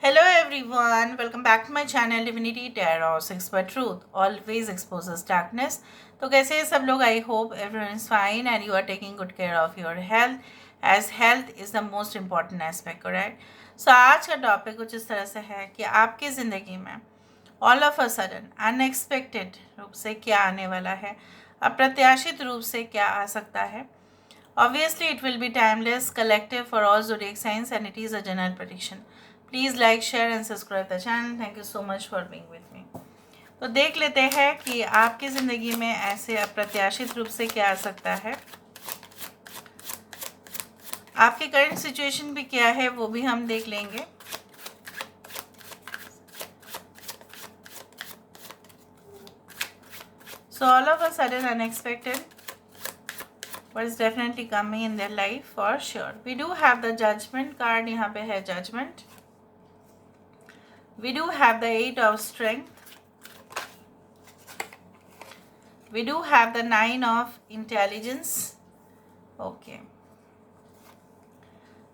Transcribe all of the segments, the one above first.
Hello everyone, welcome back to my channel Divinity Tarot 6 but Truth always exposes darkness. तो कैसे हैं सब लोग? I hope everyone is fine and you are taking good care of your health as health is the most important aspect, alright? So आज का topic कुछ इस तरह से है कि आपकी ज़िंदगी में all of a sudden unexpected रूप से क्या आने वाला है, अप्रत्याशित रूप से क्या आ सकता है. Obviously, it will be timeless, collective for all zodiac signs, and it is a general prediction. Please like, share, and subscribe the channel. Thank you so much for being with me. तो देख लेते हैं कि आपकी ज़िंदगी में ऐसे अप्रत्याशित रूप से क्या आ सकता है. आपकी करंट सिचुएशन भी क्या है वो भी हम देख लेंगे. So all of a sudden unexpected, but it's definitely coming in their life for sure. We do have the judgment card. यहाँ पे है judgment. We do have the 8 of strength. We do have the 9 of intelligence. Okay.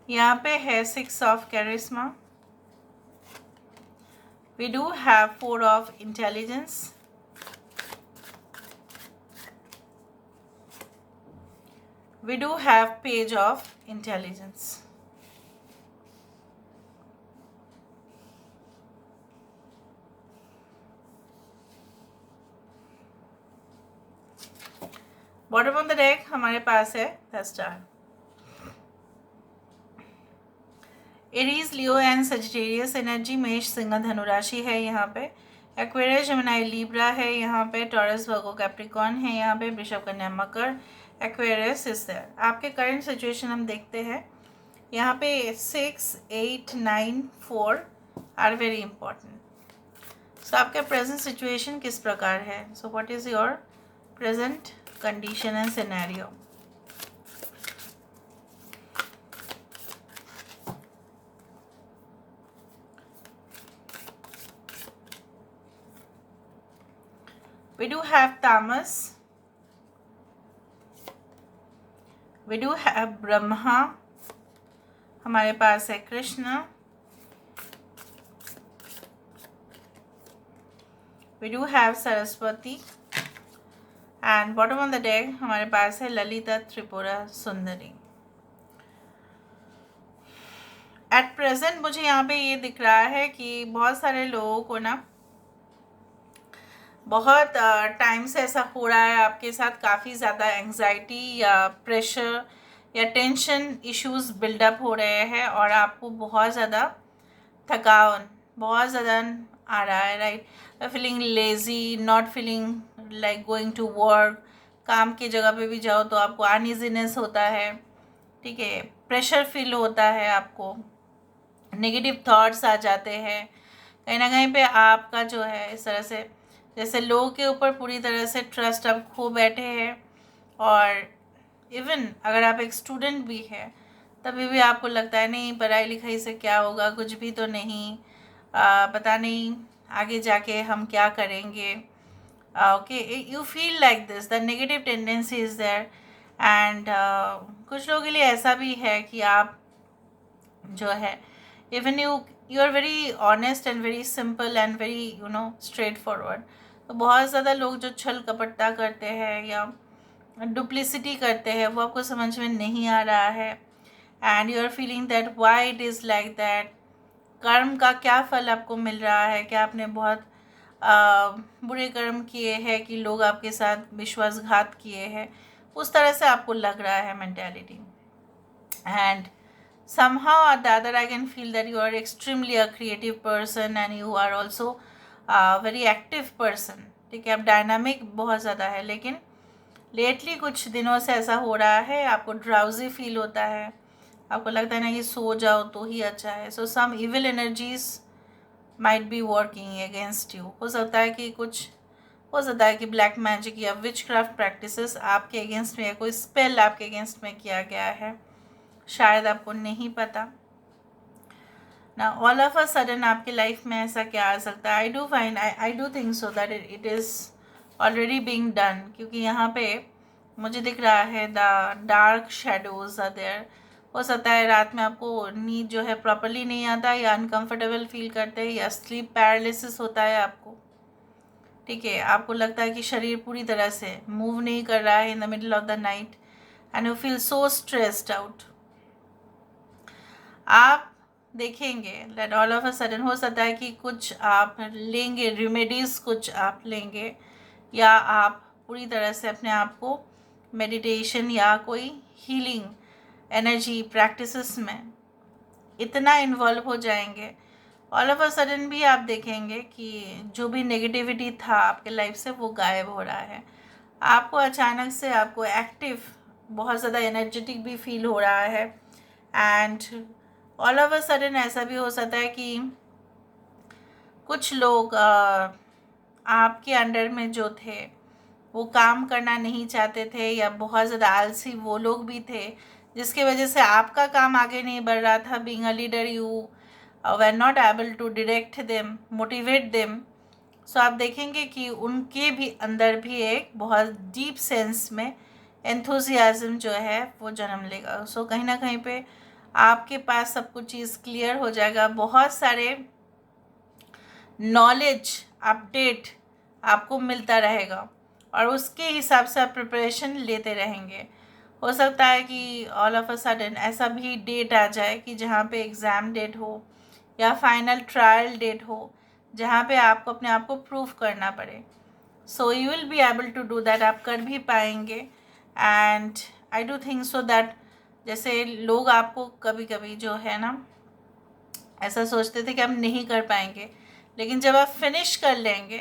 यहाँ पे है 6 of charisma. We do have 4 of intelligence. We do have page of intelligence. Bottom of the deck हमारे पास है the star. Aries, Leo and Sagittarius energy, मेष, सिंह, धनु राशि है यहाँ पे. एक्वेरियस, जेमिनी, लिब्रा है यहाँ पे. टॉरस, वर्गो, कैप्रिकॉर्न है यहाँ पे. वृषभ, कन्या, मकर, एक्वेरियस इज देयर. आपके करंट सिचुएशन हम देखते हैं. यहाँ पे 6, 8, 9, 4 आर वेरी इंपॉर्टेंट. सो आपका प्रेजेंट सिचुएशन किस प्रकार है? So what is your present condition and scenario? We do have Tamas. We do have Brahma. हमारे पास है Krishna. We do have Saraswati. And bottom of the deck हमारे पास है ललिता, त्रिपुरा सुंदरी. एट प्रेजेंट मुझे यहाँ पे ये दिख रहा है कि बहुत सारे लोगों को ना बहुत टाइम से ऐसा हो रहा है आपके साथ. काफ़ी ज़्यादा एंग्जाइटी या प्रेशर या टेंशन इश्यूज बिल्डअप हो रहे हैं और आपको बहुत ज़्यादा थकान बहुत ज़्यादा आ रहा है. Right, feeling lazy, not feeling like going to work. काम की जगह पे भी जाओ तो आपको अनईजीनेस होता है. ठीक है, प्रेशर फील होता है, आपको नेगेटिव थॉट्स आ जाते हैं. कहीं ना कहीं पे आपका जो है इस तरह से जैसे लोगों के ऊपर पूरी तरह से ट्रस्ट आप खो बैठे हैं. और इवन अगर आप एक स्टूडेंट भी है तभी भी आपको लगता है नहीं पढ़ाई लिखाई से क्या होगा, कुछ भी तो नहीं, पता नहीं आगे जाके हम क्या करेंगे. Okay, you feel like this, the negative tendency is there. And कुछ लोगों के लिए ऐसा भी है कि आप जो है even you are very honest and very simple and very straightforward. तो बहुत ज़्यादा लोग जो छल कपटता करते हैं या डुप्लिसिटी करते हैं वो आपको समझ में नहीं आ रहा है. And you are feeling that why it is like that. कर्म का क्या फल आपको मिल रहा है? क्या आपने बहुत बुरे कर्म किए हैं कि लोग आपके साथ विश्वासघात किए हैं? उस तरह से आपको लग रहा है mentality. And somehow or the other I can feel that you are extremely a creative person and you are also a very active person. ठीक है, अब डायनामिक बहुत ज़्यादा है, लेकिन लेटली कुछ दिनों से ऐसा हो रहा है आपको ड्राउजी फील होता है. आपको लगता है ना कि सो जाओ तो ही अच्छा है. So some evil energies might be working against you. हो सकता है कि कुछ हो सकता है कि ब्लैक मैजिक या विच क्राफ्ट प्रैक्टिसेस आपके अगेंस्ट में या कोई स्पेल आपके अगेंस्ट में किया गया है, शायद आपको नहीं पता ना. ऑल ऑफ अ सडन आपकी लाइफ में ऐसा क्या आ सकता है? I do think so that it is already being done. क्योंकि यहाँ पे मुझे दिख रहा है the dark shadows are there. हो सकता है रात में आपको नींद जो है प्रॉपरली नहीं आता, या अनकंफर्टेबल फील करते हैं, या स्लीप पैरालिसिस होता है आपको। ठीक है, आपको लगता है कि शरीर पूरी तरह से मूव नहीं कर रहा है in the middle of the night, and you feel so stressed out. आप देखेंगे that all of a sudden हो सकता है कि कुछ आप लेंगे रेमेडीज़, कुछ आप लेंगे, या आप पूरी तरह से अपने आप को मेडिटेशन या कोई हीलिंग एनर्जी प्रैक्टिसेस में इतना इन्वॉल्व हो जाएंगे, ऑल ऑफ अ सडन भी आप देखेंगे कि जो भी नेगेटिविटी था आपके लाइफ से वो गायब हो रहा है। आपको अचानक से आपको एक्टिव, बहुत ज़्यादा एनर्जेटिक भी फील हो रहा है। And all of a sudden ऐसा भी हो सकता है कि कुछ लोग आपके अंडर में जो थे वो काम करना नहीं चाहते थे, या बहुत ज़्यादा आलसी वो लोग भी थे जिसकी वजह से आपका काम आगे नहीं बढ़ रहा था। Being a leader you were not able to direct them, motivate them. So आप देखेंगे कि उनके भी अंदर भी एक बहुत डीप सेंस में एंथुजियाज्म जो है वो जन्म लेगा। सो कहीं ना कहीं पे आपके पास सब कुछ चीज़ क्लियर हो जाएगा, बहुत सारे नॉलेज अपडेट आपको मिलता रहेगा, और उसके हिसाब से आप प्रिपरेशन लेते रहेंगे। हो सकता है कि ऑल ऑफ अ सडन ऐसा भी डेट आ जाए कि जहाँ पे एग्ज़ाम डेट हो या फाइनल ट्रायल डेट हो, जहाँ पे आपको अपने आप को प्रूव करना पड़े। So you will be able to do that, आप कर भी पाएंगे। And I do think so that जैसे लोग आपको कभी कभी जो है ना ऐसा सोचते थे कि हम नहीं कर पाएंगे, लेकिन जब आप फिनिश कर लेंगे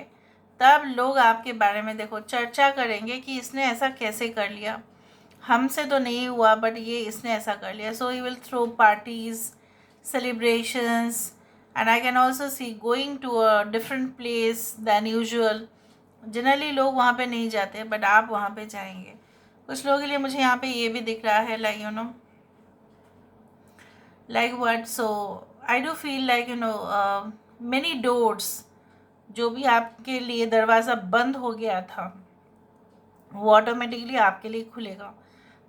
तब लोग आपके बारे में देखो चर्चा करेंगे कि इसने ऐसा कैसे कर लिया, हमसे तो नहीं हुआ बट ये इसने ऐसा कर लिया। So you will throw parties, celebrations, and I can also see going to a different place than usual. Generally लोग वहाँ पे नहीं जाते बट आप वहाँ पे जाएंगे। कुछ लोगों के लिए मुझे यहाँ पे ये भी दिख रहा है like you know like what, so I do feel like many doors, जो भी आपके लिए दरवाज़ा बंद हो गया था वो ऑटोमेटिकली आपके लिए खुलेगा।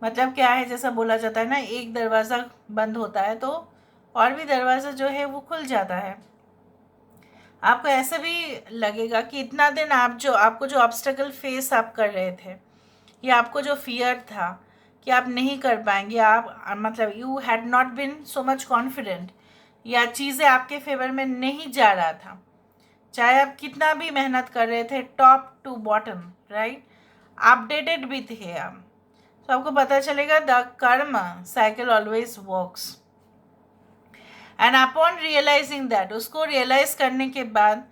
मतलब क्या है, जैसा बोला जाता है ना, एक दरवाज़ा बंद होता है तो और भी दरवाज़ा जो है वो खुल जाता है। आपको ऐसे भी लगेगा कि इतना दिन आपको जो ऑब्स्टेकल फेस आप कर रहे थे, या आपको जो फियर था कि आप नहीं कर पाएंगे, आप मतलब you had not been so much confident, या चीज़ें आपके फेवर में नहीं जा रहा था, चाहे आप कितना भी मेहनत कर रहे थे top to bottom, right, updated भी थे आप, तो आपको पता चलेगा the karma cycle always works. And upon realising that, उसको रियलाइज करने के बाद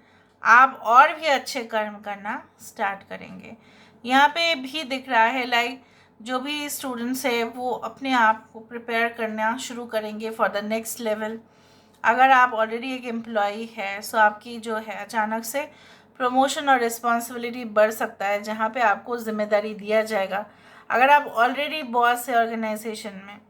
आप और भी अच्छे कर्म करना स्टार्ट करेंगे। यहाँ पे भी दिख रहा है लाइक जो भी स्टूडेंट्स है वो अपने आप को प्रिपेयर करना शुरू करेंगे फॉर द नेक्स्ट लेवल। अगर आप ऑलरेडी एक एम्प्लॉई है सो आपकी जो है अचानक से प्रमोशन और रिस्पॉन्सिबिलिटी बढ़ सकता है, जहाँ पे आपको जिम्मेदारी दिया जाएगा। अगर आप ऑलरेडी बॉस है ऑर्गेनाइजेशन में,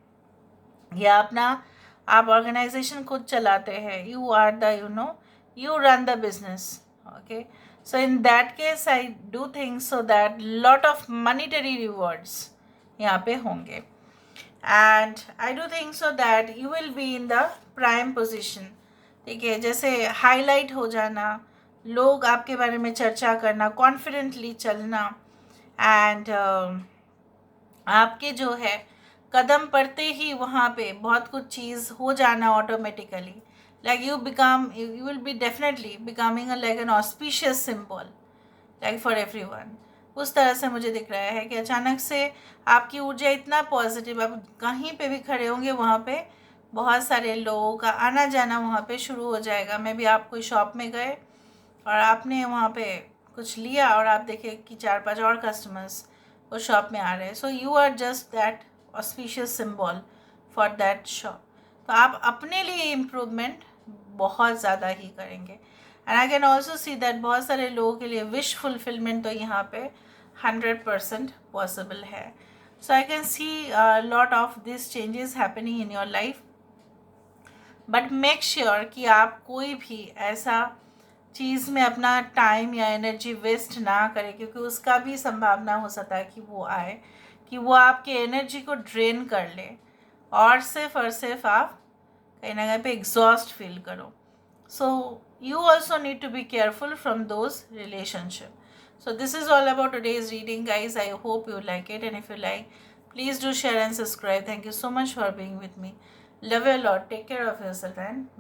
या अपना आप ऑर्गेनाइजेशन खुद चलाते हैं, you are the you run the business, okay, so in that case I do think so that lot of monetary rewards यहाँ पे होंगे। And I do think so that you will be in the prime position. ठीक है, जैसे highlight हो जाना, लोग आपके बारे में चर्चा करना, कॉन्फिडेंटली चलना, एंड आपके जो है कदम पड़ते ही वहाँ पे बहुत कुछ चीज़ हो जाना automatically, like you will be definitely becoming like an auspicious symbol like for everyone. उस तरह से मुझे दिख रहा है कि अचानक से आपकी ऊर्जा इतना पॉजिटिव, आप कहीं पे भी खड़े होंगे वहाँ पे बहुत सारे लोगों का आना जाना वहाँ पे शुरू हो जाएगा। मे बी आप कोई शॉप में गए और आपने वहाँ पे कुछ लिया और आप देखे कि 4-5 और कस्टमर्स उस शॉप में आ रहे हैं, so you are just that auspicious symbol for that shop. तो आप अपने लिए इम्प्रूवमेंट बहुत ज़्यादा ही करेंगे। And I can also see that बहुत सारे लोगों के लिए विश फुलफिलमेंट तो यहाँ पे 100% पॉसिबल है। So I can see lot of this changes happening in your life, but make sure कि आप कोई भी ऐसा चीज़ में अपना टाइम या एनर्जी वेस्ट ना करें, क्योंकि उसका भी संभावना हो सकता है कि वो आए, कि वो आपके एनर्जी को ड्रेन कर ले और सिर्फ आप कहीं ना कहीं पे एग्जॉस्ट फील करो. So you also need to be careful from those relationship. So this is all about today's reading, guys. I hope you like it, and if you like, please do share and subscribe. Thank you so much for being with me. Love you a lot. Take care of yourself, and